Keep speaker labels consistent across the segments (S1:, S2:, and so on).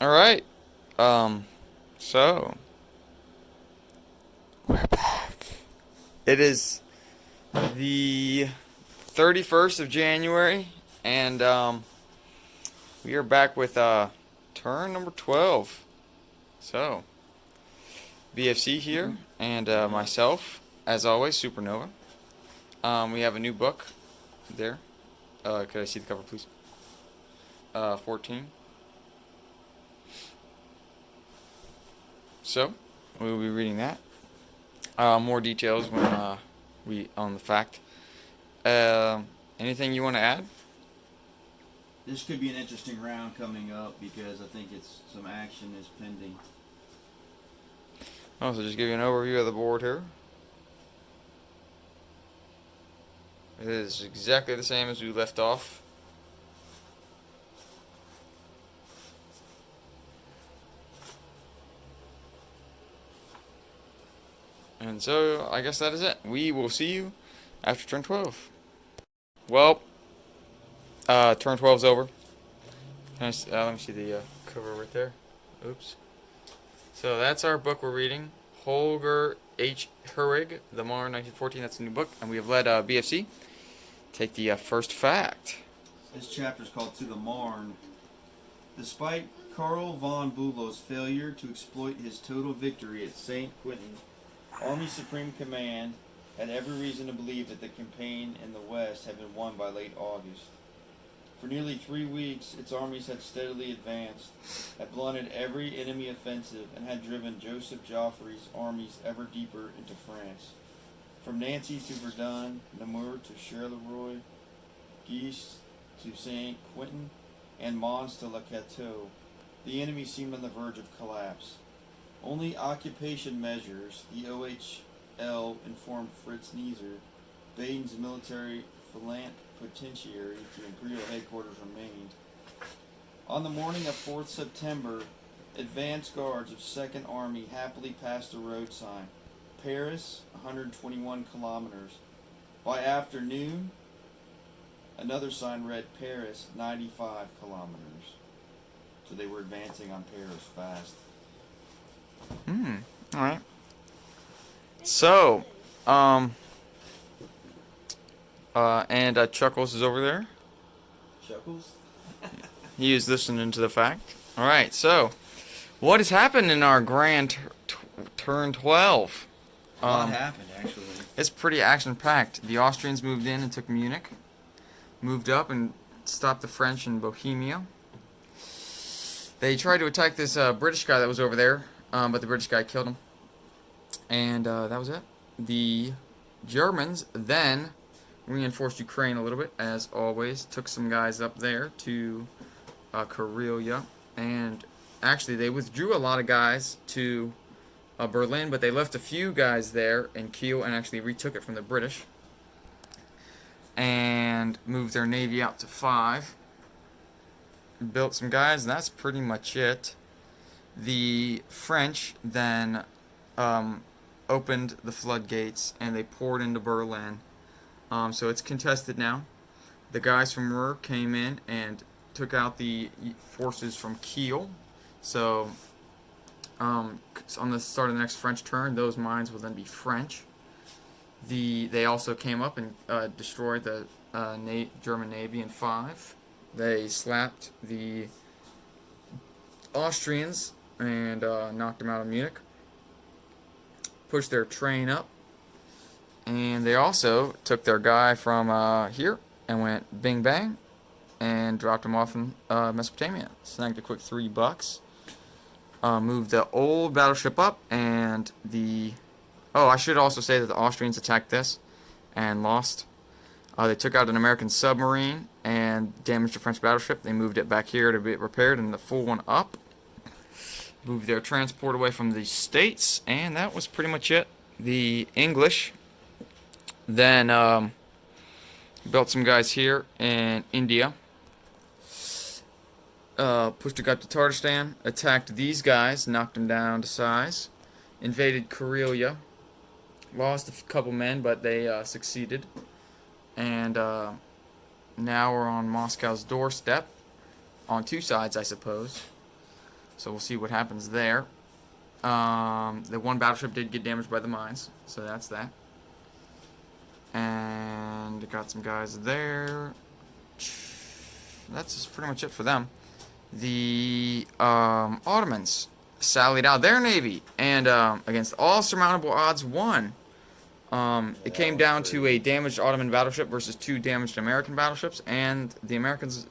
S1: All right. So we're back. It is the 31st of January, and we are back with turn number 12. So BFC here, and myself, as always, Supernova. We have a new book there. Could I see the cover, please? 14. So we will be reading that. More details when we on the fact. Anything you want to add?
S2: This could be an interesting round coming up because I think some action is pending.
S1: Oh, so just give you an overview of the board here. It is exactly the same as we left off. And so, I guess that is it. We will see you after turn 12. Well, turn 12 is over. Let me see the cover right there. Oops. So that's our book we're reading. Holger H. Herwig, The Marne 1914. That's a new book. And we have led BFC take the first fact.
S2: This chapter is called To the Marne. Despite Karl von Bülow's failure to exploit his total victory at St. Quentin, Army Supreme Command had every reason to believe that the campaign in the West had been won by late August. For nearly 3 weeks, its armies had steadily advanced, had blunted every enemy offensive, and had driven Joseph Joffre's armies ever deeper into France. From Nancy to Verdun, Namur to Charleroi, Guise to St. Quentin, and Mons to Le Cateau, the enemy seemed on the verge of collapse. Only occupation measures, the OHL informed Fritz Nieser, Baden's military plenipotentiary to Imperial headquarters, remained. On the morning of 4th September, advance guards of 2nd Army happily passed a road sign, Paris, 121 kilometers. By afternoon, another sign read Paris, 95 kilometers. So they were advancing on Paris fast.
S1: Alright. So, and Chuckles is over there.
S2: Chuckles?
S1: He is listening to the fact. Alright, so, what has happened in our grand turn 12?
S2: A lot happened, actually.
S1: It's pretty action-packed. The Austrians moved in and took Munich. Moved up and stopped the French in Bohemia. They tried to attack this British guy that was over there, but the British guy killed him. And that was it. The Germans then reinforced Ukraine a little bit, as always. Took some guys up there to Karelia. And actually, they withdrew a lot of guys to Berlin, but they left a few guys there in Kiel and actually retook it from the British. And moved their navy out to 5. Built some guys, and that's pretty much it. The French then opened the floodgates, and they poured into Berlin. So it's contested now. The guys from Ruhr came in and took out the forces from Kiel. So on the start of the next French turn, those mines will then be French. They also came up and destroyed the German Navy in 5. They slapped the Austrians and knocked them out of Munich. Pushed their train up. And they also took their guy from here and went bing bang and dropped him off in Mesopotamia. Snagged a quick $3. Moved the old battleship up and the... Oh, I should also say that the Austrians attacked this and lost. They took out an American submarine and damaged a French battleship. They moved it back here to be repaired and the full one up. Moved their transport away from the States, and that was pretty much it. The English then built some guys here in India. Pushed it up to Tatarstan, attacked these guys, knocked them down to size. Invaded Karelia. Lost a couple men, but they succeeded. And now we're on Moscow's doorstep. On 2 sides, I suppose. So we'll see what happens there. The one battleship did get damaged by the mines, so that's that. And got some guys there. That's pretty much it for them. The Ottomans sallied out their navy and against all surmountable odds won. It came down to a damaged Ottoman battleship versus 2 damaged American battleships, and the Americans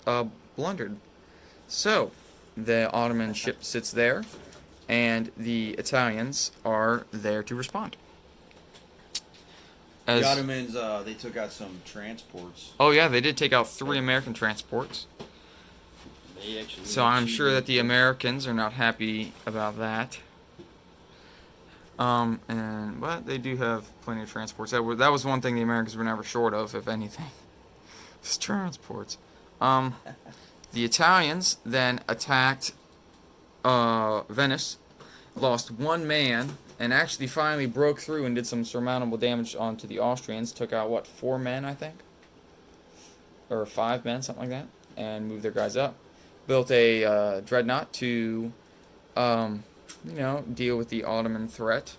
S1: blundered. So the Ottoman ship sits there, and the Italians are there to respond.
S2: The Ottomans, they took out some transports.
S1: Oh yeah, they did take out 3 American transports. So I'm sure that the Americans are not happy about that. But they do have plenty of transports. That was one thing the Americans were never short of, if anything. It's transports. The Italians then attacked Venice, lost 1 man, and actually finally broke through and did some surmountable damage onto the Austrians. Took out, what, 4 men, I think? Or 5 men, something like that. And moved their guys up. Built a dreadnought to, deal with the Ottoman threat.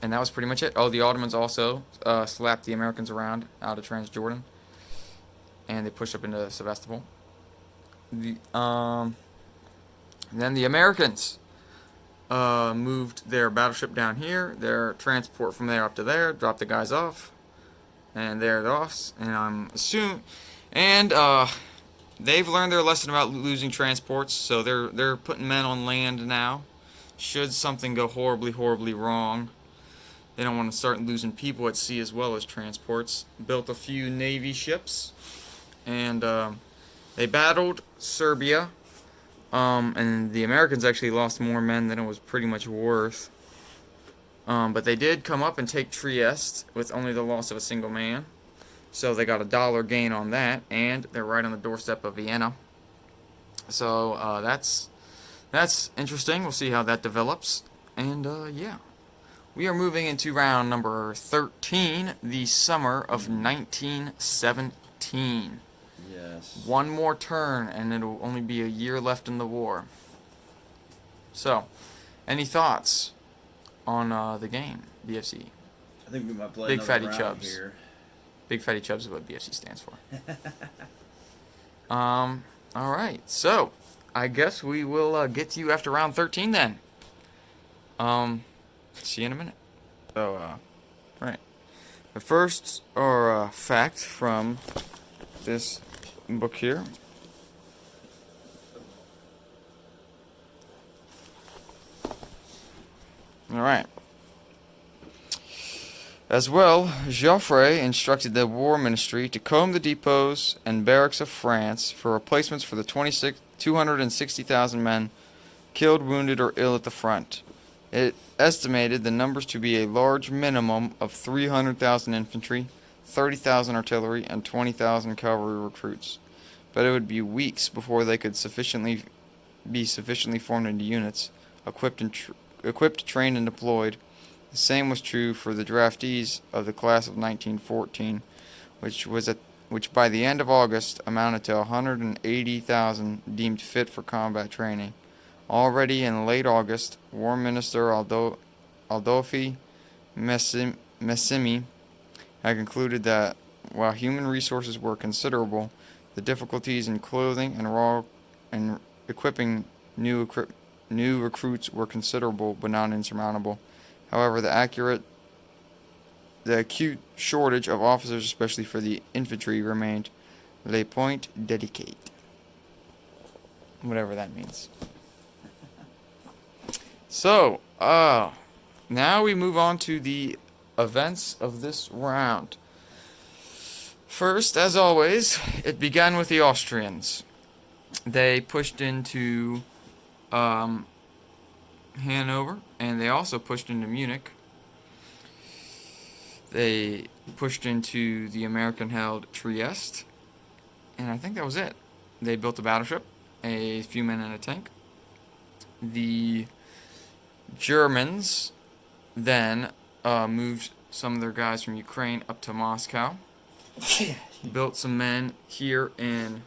S1: And that was pretty much it. Oh, the Ottomans also slapped the Americans around out of Transjordan. And they pushed up into Sebastopol. Then the Americans moved their battleship down here, their transport from there up to there, dropped the guys off, and there they're off. And I'm assuming, and they've learned their lesson about losing transports, so they're putting men on land now. Should something go horribly, horribly wrong, they don't want to start losing people at sea as well as transports. Built a few Navy ships, and they battled Serbia. And the Americans actually lost more men than it was pretty much worth. But they did come up and take Trieste with only the loss of a single man. So they got $1 gain on that, and they're right on the doorstep of Vienna. So that's interesting. We'll see how that develops. And yeah, we are moving into round number 13, the summer of 1917.
S2: Yes.
S1: 1 more turn, and it'll only be a year left in the war. So, any thoughts on the game, BFC?
S2: I think we might play
S1: Big
S2: another
S1: Fatty
S2: round
S1: Chubs.
S2: here.
S1: Big Fatty Chubs is what BFC stands for. Alright, so, I guess we will get to you after round 13 then. See you in a minute. So, right. The first, fact from this book here. Alright. As well, Joffre instructed the War Ministry to comb the depots and barracks of France for replacements for the 260,000 men killed, wounded, or ill at the front. It estimated the numbers to be a large minimum of 300,000 infantry, 30,000 artillery, and 20,000 cavalry recruits. But it would be weeks before they could be sufficiently formed into units, equipped, trained, and deployed. The same was true for the draftees of the class of 1914, which by the end of August amounted to 180,000 deemed fit for combat training. Already in late August, War Minister Adolfi Messimi had concluded that while human resources were considerable, the difficulties in clothing and equipping new recruits were considerable but not insurmountable. However, the acute shortage of officers, especially for the infantry, remained le point délicat. Whatever that means. So, now we move on to the events of this round. First, as always, it began with the Austrians. They pushed into Hanover, and they also pushed into Munich. They pushed into the American-held Trieste, and I think that was it. They built a battleship, a few men and a tank. The Germans then moved some of their guys from Ukraine up to Moscow. Built some men here in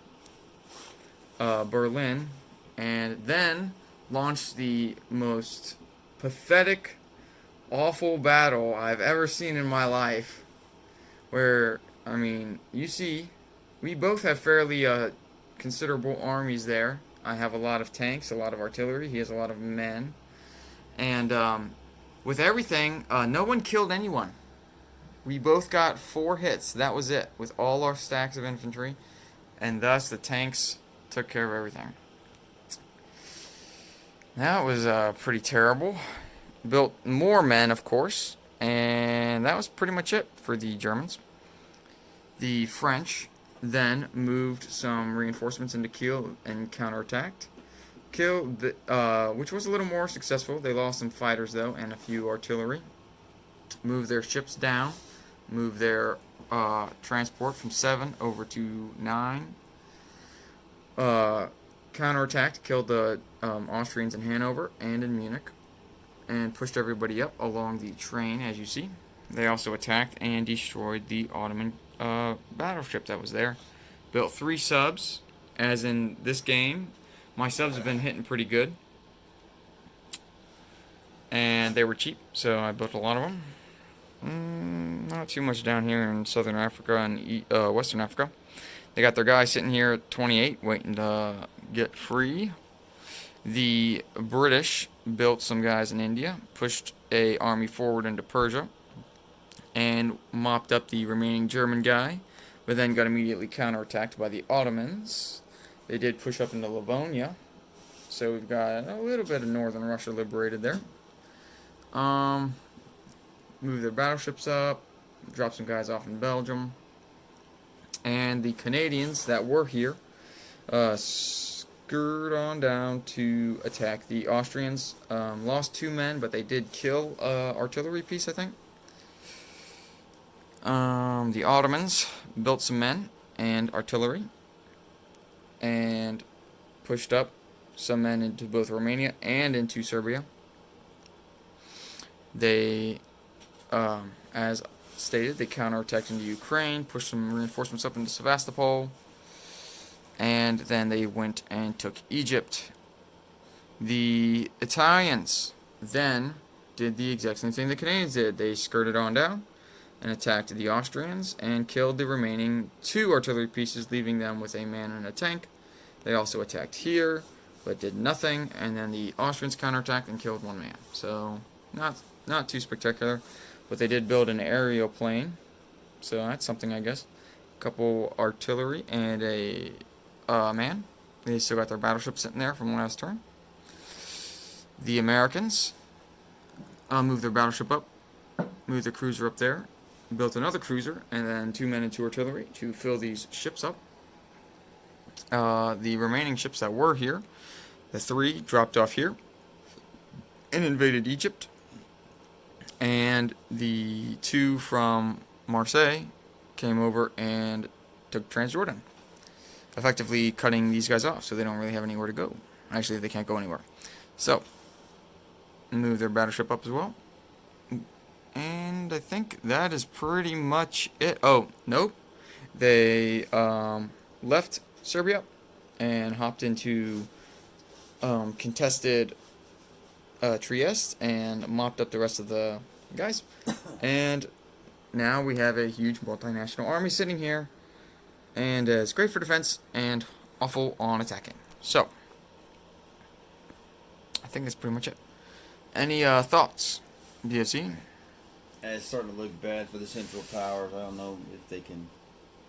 S1: Berlin, and then launched the most pathetic, awful battle I've ever seen in my life. Where, I mean, you see, we both have fairly considerable armies there. I have a lot of tanks, a lot of artillery. He has a lot of men. And with everything, no one killed anyone. We both got 4 hits. That was it, with all our stacks of infantry. And thus, the tanks took care of everything. That was pretty terrible. Built more men, of course. And that was pretty much it for the Germans. The French then moved some reinforcements into Kiel and counterattacked. Kiel, which was a little more successful. They lost some fighters, though, and a few artillery. Moved their ships down. Moved their transport from 7 over to 9. Counterattacked, killed the Austrians in Hanover and in Munich, and pushed everybody up along the train, as you see. They also attacked and destroyed the Ottoman battleship that was there. Built 3 subs, as in this game. My subs have been hitting pretty good. And they were cheap, so I built a lot of them. Not too much down here in Southern Africa and Western Africa. They got their guy sitting here at 28, waiting to get free. The British built some guys in India, pushed a army forward into Persia, and mopped up the remaining German guy, but then got immediately counterattacked by the Ottomans. They did push up into Livonia, so we've got a little bit of northern Russia liberated there. Move their battleships up, drop some guys off in Belgium, and the Canadians that were here scurried on down to attack the Austrians. Lost 2 men, but they did kill artillery piece, I think. The Ottomans built some men and artillery and pushed up some men into both Romania and into Serbia. They, as stated, they counterattacked into Ukraine, pushed some reinforcements up into Sevastopol, and then they went and took Egypt. The Italians then did the exact same thing the Canadians did. They skirted on down and attacked the Austrians and killed the remaining 2 artillery pieces, leaving them with a man and a tank. They also attacked here, but did nothing, and then the Austrians counterattacked and killed 1 man. So, not too spectacular, but they did build an aerial plane, so that's something, I guess. A couple artillery and a man. They still got their battleship sitting there from last turn. The Americans moved their battleship up, moved their cruiser up there, built another cruiser, and then 2 men and 2 artillery to fill these ships up. The remaining ships that were here, the 3 dropped off here and invaded Egypt, and the 2 from Marseille came over and took Transjordan, effectively cutting these guys off so they don't really have anywhere to go. Actually, they can't go anywhere. So, move their battleship up as well. And I think that is pretty much it. Oh, nope. They left Serbia and hopped into contested Trieste and mopped up the rest of the guys. And now we have a huge multinational army sitting here, and it's great for defense and awful on attacking. So, I think that's pretty much it. Any thoughts, DFC?
S2: It's starting to look bad for the Central Powers. I don't know if they can,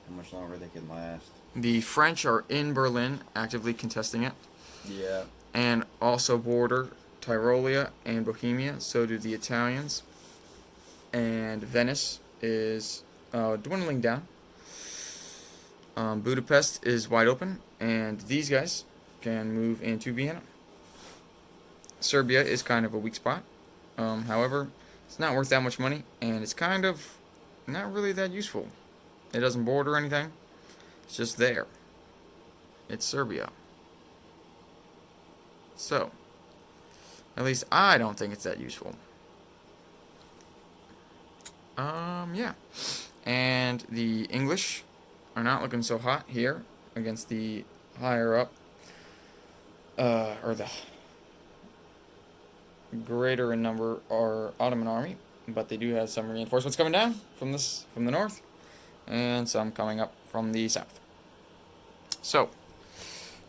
S2: how much longer they can last.
S1: The French are in Berlin, actively contesting it.
S2: Yeah.
S1: And also border Tyrolia and Bohemia. So do the Italians. And Venice is dwindling down. Budapest is wide open, and these guys can move into Vienna. Serbia is kind of a weak spot. However, it's not worth that much money, and it's kind of not really that useful. It doesn't border anything. It's just there. It's Serbia. So, at least I don't think it's that useful. Yeah. And the English are not looking so hot here against the higher up, or the greater in number are Ottoman army, but they do have some reinforcements coming down from the north, and some coming up from the south. So,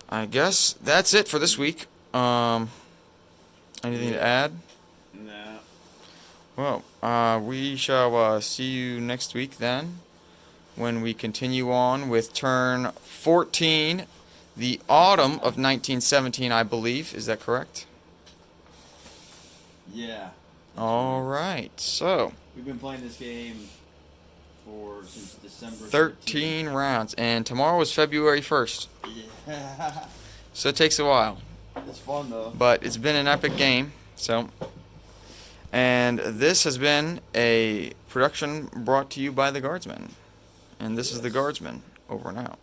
S1: I guess that's it for this week. Anything to add?
S2: No.
S1: Well, we shall see you next week then, when we continue on with turn 14, the autumn of 1917, I believe. Is that correct?
S2: Yeah.
S1: All right. So,
S2: We've been playing this game since December
S1: 13 rounds, and tomorrow is February 1st.
S2: Yeah.
S1: So it takes a while,
S2: It's fun though.
S1: but it's been an epic game. So, and this has been a production brought to you by the Guardsmen. And this is the Guardsman, over and out.